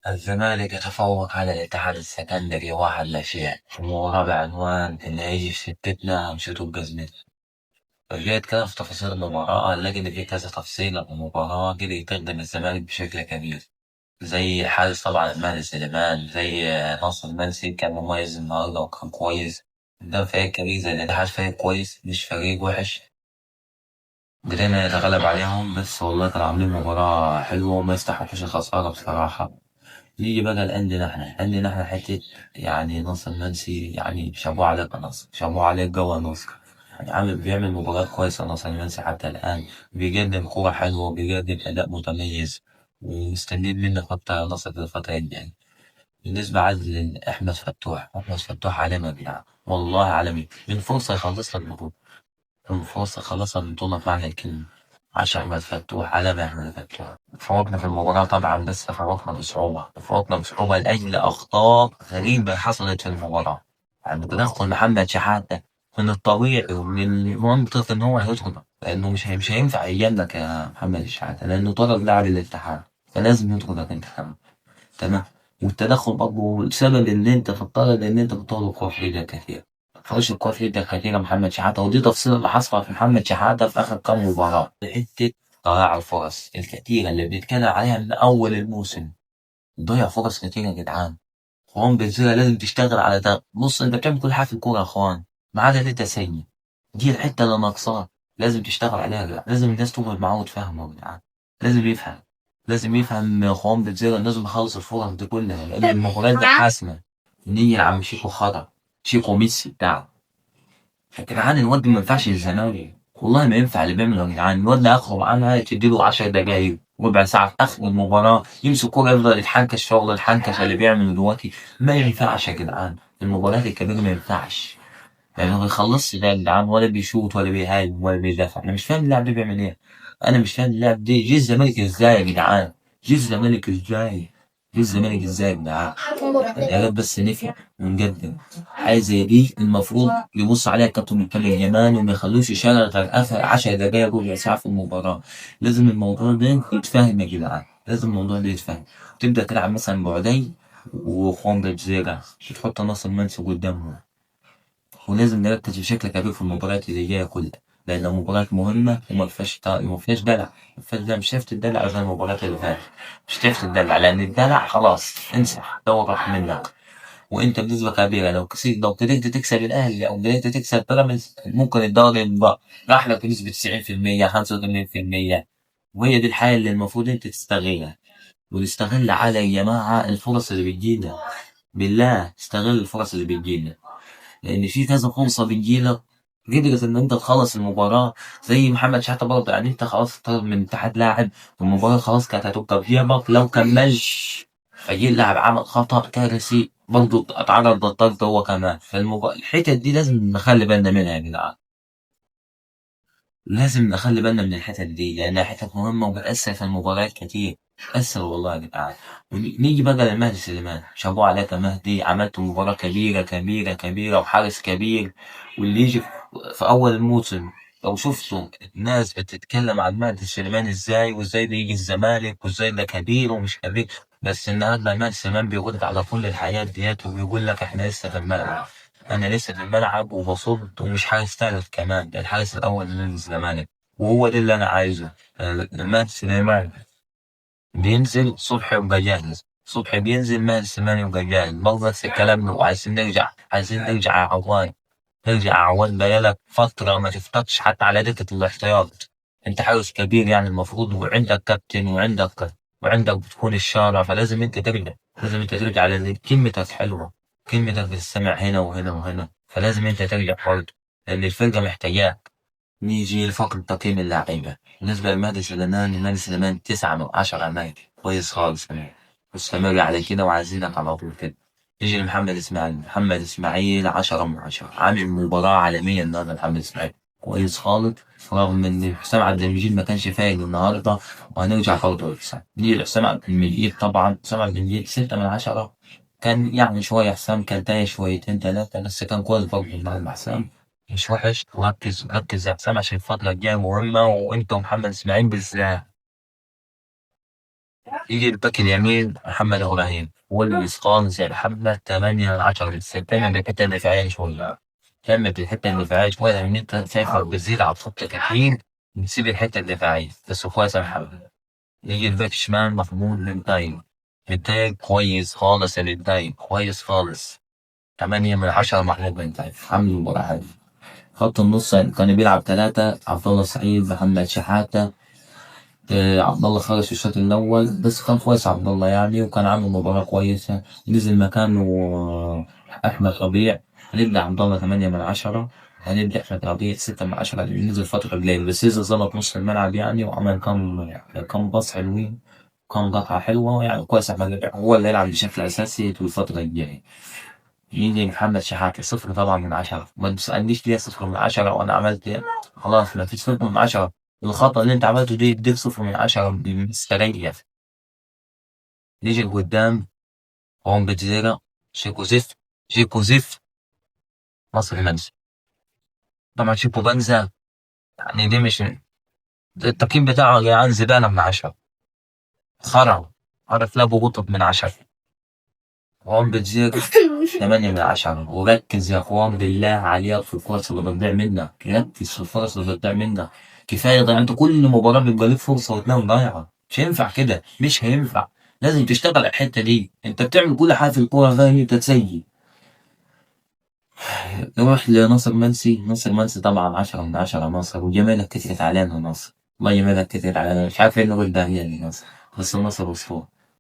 الزمالك يتفوق على الاتحاد السكندري 1-0 في مباراة بعنوان اللي هيجي في ستتنا هنشوطه بجزمتنا. رجعت كده في تفاصيل المباراة نلاقي إن في كذا تفصيلة في المباراة قدر تخدم الزمالك بشكل كبير، زي حارس طبعا المهدي سليمان، زي ناصر منسي كان مميز النهاردة وكان كويس. قدام فريق كبير زي الاتحاد، فريق كويس مش فريق وحش، قدرنا نتغلب عليهم. بس والله كانوا عاملين مباراة حلوة وما يستحقوش الخسارة بصراحة. نيجي بقى عندنا احنا حتة، يعني ناصر منسي يعني شابوه عليك يا ناصر، شابوه عليك جوا ناصر. يعني بيعمل مباراة كويسة ناصر منسي حتى الآن، بيقدم كورة حلوة وبيقدم أداء متميز، ومستنيين منك أكتر يا ناصر في الفترة الجاية. بالنسبة عاد لأحمد فتوح، أحمد فتوح عالمي يا جدعان، والله عالمي، من فرصة يخلص لك البطولة، من فرصة يخلص لك البطولة بمعنى الكلمة. عاش أحمد فتوح، عالمي أحمد فتوح. فوقنا في المباراة طبعا، بس فوقنا بصعوبة لأجل أخطاء غريبة حصلت في المباراة. يعني تدخل محمد شحاتة من الطبيعي ومن المنطق إن هو هيطرد، لأنه مش هينفع يجلك يا محمد شحاتة، لأنه طرد لاعب الاتحاد، فلازم يطردك أنت كمان. تمام. والتدخل برضه سبب إن أنت في الطرد إن أنت بتطرد كورة في إيدك كتير. فوش الكورة في إيدك كتير محمد شحاتة، ودي تفصيلة اللي حصلت في محمد شحاتة في آخر كام مباراة، حتة ضياع الفرص الكتيرة اللي بنتكلم عليها من أول الموسم. ضيع فرص كتير يا جدعان. اخوان بنزيما لازم تشتغل على ده. بص انت بتعمل كل حاجه في الكوره يا اخوان، ما عدا ان انت سيء. دي الحته اللي ناقصاك، لازم تشتغل عليها يا جدعان. لازم الناس تقعد معاه وتفهمه يا جدعان. لازم يفهم، لازم يفهم يا اخوان بنزيما لازم يخلص الفرص دي كلها، لان المباريات دي حاسمه. نيجي يا عم شيكو خطا، شيكو ميسي بتاعه. يا جدعان الواد ما ينفعش الزمالك، والله ما ينفع اللي بيعمله يا جدعان. الواد ده اخره معانا تديله 10 دقايق ربع ساعة في آخر المباراة يمسك كورة يفضل يتحنكش شغل الحنكشة اللي بيعمله دلوقتي. ما ينفعش يا جدعان، المباريات الكبيرة ما ينفعش. يعني ما بيخلصش ده يا جدعان، ولا بيشوط ولا بيهاجم ولا بيدافع. أنا مش فاهم اللاعب ده بيعمل إيه. أنا مش فاهم اللاعب ده جه الزمالك إزاي يا جدعان، جه الزمالك إزاي، جه الزمالك إزاي يا جدعان. يا ريت بس نفهم ونقدم. حاجة زي دي المفروض يبص عليها كابتن محمد جمال وما يخلوش يشغل غير آخر 10 دقايق ربع ساعة في المباراة. لازم الموضوع ده يتفهم يا جدعان، لازم الموضوع ده يتفهم. تبدأ تلعب مثلا بعدي وخوان بجزيرة، تحط ناصر منسي قدامهم. ولازم نركز بشكل كبير في المباريات اللي جاية كلها، لأن المباريات مهمة وما فيهاش دلع. ما فيهاش دلع، مش هتعرف تدلع زي المباريات اللي فاتت. مش هتعرف تدلع لأن الدلع خلاص انسى، دور راح منك. وانت بنسبة كبيرة لو قدرت تكسب الاهلي او قدرت تكسب بيراميدز ممكن الدوري يبقى راح لك بنسبة 90% 85%. وهي دي الحالة اللي المفروض انت تستغلها. ونستغل على يا جماعة الفرص اللي بتجينا، بالله استغل الفرص اللي بتجينا، لان في كذا فرصة بتجيلك قدرت ان انت تخلص المباراة. زي محمد شحاتة برضه، يعني انت خلاص طرد من اتحاد لاعب، والمباراة خلاص كانت هتبقى في جيبك لو كملش. فجي اللاعب عمل خطأ كارثي برضه اتعرض للطرد هو كمان. الحتت دي لازم نخلي بالنا منها يا جدعان، لازم نخلي بالنا من الحتت دي لأنها حتت مهمة وبتأثر في المباريات كتير. بتأثر والله يا جدعان. نيجي بقى للمهدي سليمان، شابوه عليك يا مهدي، عملت مباراة كبيرة كبيرة كبيرة وحارس كبير. واللي يجي في أول الموسم لو شفتوا الناس بتتكلم عن مهدي سليمان ازاي، وازاي ده يجي الزمالك، وازاي ده كبير ومش كبير. بس النهارده مهدي سليمان بيرد على كل الحياة ديت وبيقول لك احنا لسه في الملعب. انا لسه في الملعب وبصد ومش حارس ثالث كمان، ده الحارس الاول للزمالك. وهو ده اللي انا عايزه. مات سليمان بينزل صبحي ويبقى جاهز، صبحي بينزل مات سليمان يبقى جاهز برضه نفس الكلام. وعايزين نرجع، عايزين نرجع يا عوان، نرجع يا عوان. بقالك فترة ما شفتكش حتى على دكة الاحتياط. انت حارس كبير يعني المفروض، وعندك كابتن وعندك بتكون الشارع، فلازم انت ترجع، لازم انت ترجع لان كلمتك حلوة، كلمتك بتسمع هنا وهنا وهنا، فلازم انت ترجع برضه لان الفرقة محتاجاك. نيجي لفقر تقييم اللاعبين. بالنسبة لمهدي سليمان، مهدي سليمان 9 من 10 مهدي، كويس خالص كمان. مستمر على كده وعايزينك على طول كده. نيجي لمحمد إسماعيل، محمد إسماعيل 10 من 10، عامل مباراة عالمية النهاردة محمد إسماعيل، كويس خالص. رغم إن حسام عبد المجيد ما كانش فايق النهاردة، وهنرجع برضه لحسام. نيجي لحسام عبد المجيد، طبعا حسام عبد المجيد 6 من 10. كان يعني شوية حسام كان تايه شويتين تلاتة، بس كان كويس برضه النهاردة حسام، مش وحش. ركز ركز يا حسام عشان الفترة الجاية مهمة، وأنت ومحمد إسماعيل بالذات. يجي الباك اليمين محمد إبراهيم واللي خالص يا محمد 8/10 الثاني بالحتة الدفاعية شوية. كمل بالحتة الدفاعية شوية لأن أنت شايفك بتزيد على الخط كتير. نسيب الحتة الدفاعية بس كويس يا محمد. يجي الباك الشمال محمود بنتايج. بنتايج كويس خالص يا بنتايج كويس خالص. 8/10 محمود بنتايج حمد المراحل. خط النص كان بيلعب ثلاثة عبد الله السعيد محمد شحاتة. عبد الله خرج في الشوط الأول بس كان كويس عبد الله يعني وكان عامل مباراة كويسة. نزل مكانه أحمد ربيع. هنبدأ عبد الله 8/10. هنبدأ أحمد ربيع 6/10 اللي نزل فترة قليلة بس نزل ظبط نص الملعب يعني وعمل كم باص حلوين. كم قطعة حلوة يعني كويس. أحمد ربيع هو اللي يلعب بشكل أساسي في الفترة الجاية. يجي محمد شحاتة 0 طبعا من 10. ما تسألنيش ليه 0/10 وأنا عملت إيه. خلاص ما فيش 0/10. الخطأ اللي أنت عملته دي يديك 0/10 مستريح. نيجي لقدام. هون بجزيرة. شيكو زفت. شيكو زفت. مصر منسي. طبعا شيكو بنزا. يعني دي مش التقييم بتاعه يا جدعان زبالة من 10. خرا. عرف لا بقطب من 10. هون بجزيرة 8/10 وركز يا اخوان بالله عليك في الفرص اللي بتضيع منك. ركز في الفرص اللي بتضيع منك. كفاية ضيع انت كل مباراة بيبقى لك فرصة وتنام ضايعة. مش هينفع كده مش هينفع. لازم تشتغل على الحتة دي. انت بتعمل كل حاجة في الكورة غير انت تسيي. نروح لناصر منسي. ناصر منسي طبعا 10/10 ناصر وجمالك كترت علينا ناصر. والله جمالك كترت علينا مش عارف ايه نقول ده يعني ناصر. بس ناصر أسطورة.